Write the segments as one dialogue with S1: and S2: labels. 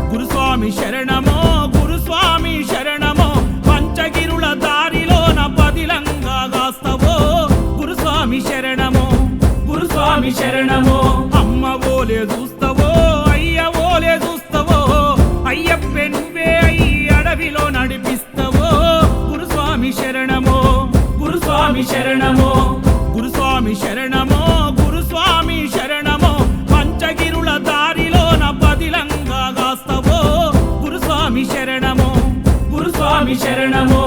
S1: గురుస్వామి శరణమో గురుస్వామి శరణమో పంచగిరుల దారిలోన పదిలంగా గాస్తవో గురుస్వామి శరణమో గురుస్వామి శరణమో అమ్మ ఓలే చూస్తవో అయ్య ఓలే చూస్తవో అయ్యప్పే నువ్వే అయ్యి అడవిలో నడిపిస్తవో గురుస్వామి శరణమో గురుస్వామి శరణమో గురుస్వామి శరణమో గురుస్వామి శరణమో పంచగిరుల దారిలోన పదిలంగా గాస్తవో గురుస్వామి శరణమో గురుస్వామి శరణమో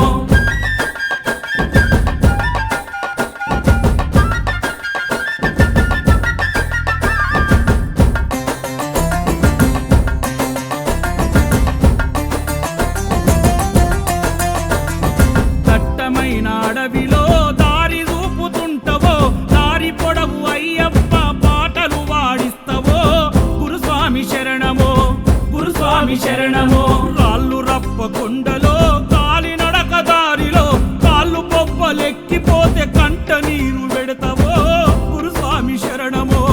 S1: దట్టమైన అడవిలో దారి చూపుతుంటవో దారి పొడవు అయ్యప్ప పాటలు వాడిస్తవో గురుస్వామి శరణమో గురుస్వామి శరణమో రాళ్ళు రప్ప కొండలో కాలి నడక దారిలో కాళ్ళు పొప్పలెక్కిపోతే కంట నీరు పెడతావో గురుస్వామి శరణమో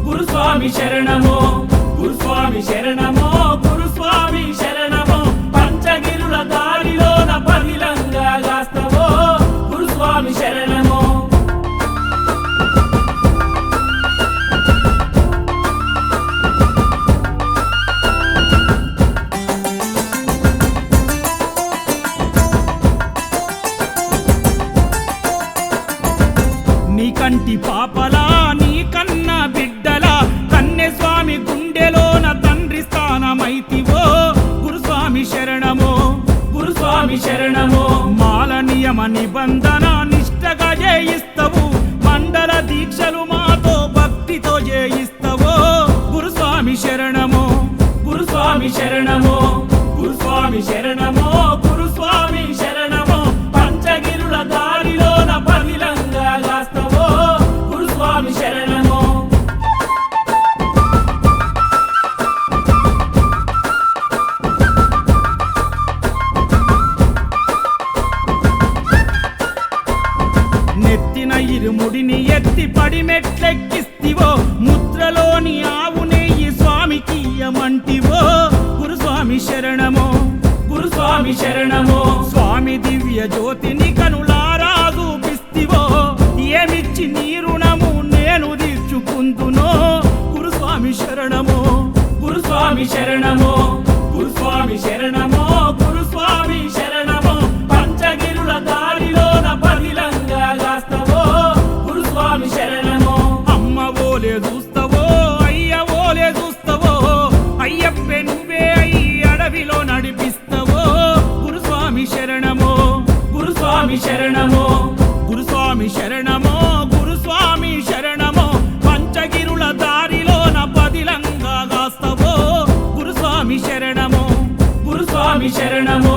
S1: గురుస్వామి శరణమో గురుస్వామి శరణమో గురుస్వామి శరణమో పంచగిరుల దారిలోన పదిలంగా గాస్తవో గురుస్వామి శరణమో నీ కంటి పాపలా నీ కన్న బిడ్డలా కన్నె స్వామి గుండెలోన తండ్రి స్థానమైతివో గురుస్వామి శరణమో గురుస్వామి శరణమో మాల నియమ నిబంధన నిష్టగా జయిస్తవు మండల దీక్షలు మాతో భక్తితో జయిస్తవో గురుస్వామి శరణమో గురుస్వామి శరణమో గురుస్వామి శరణమో గురుస్వామి శరణమో పంచగిరుల దారిలోన పదిలంగా గాస్తవో గురుస్వామి శరణమో నెత్తిన ఇరుముడిని ఎత్తి పడి మెట్లెక్కిస్తివో ముద్రలోని ఆవు నెయ్యి స్వామికి ఇయ్యమంటివో గురుస్వామి శరణమో గురుస్వామి శరణమో స్వామి దివ్య జ్యోతిని కనులారా చూపిస్తివో ఏమిచ్చి నీ రుణము నేను తీర్చుకుందునో గురుస్వామి శరణమో గురుస్వామి శరణమో గురుస్వామి శరణమో గురుస్వామి శరణమో పంచగిరుల దారిలోన పదిలంగా గాస్తవో గురుస్వామి శరణమో అమ్మ ఓలే చూస్తవో అయ్య ఓలే చూస్తవో అయ్యప్పే నువ్వే అయ్యి అడవిలో నడిపిస్తవో గురుస్వామి శరణమో గురుస్వామి శరణమో గురుస్వామి శరణమో గురుస్వామి శరణమో పంచగిరుల దారిలోన పదిలంగా గాస్తవో గురుస్వామి శరణమో గురుస్వామి శరణమో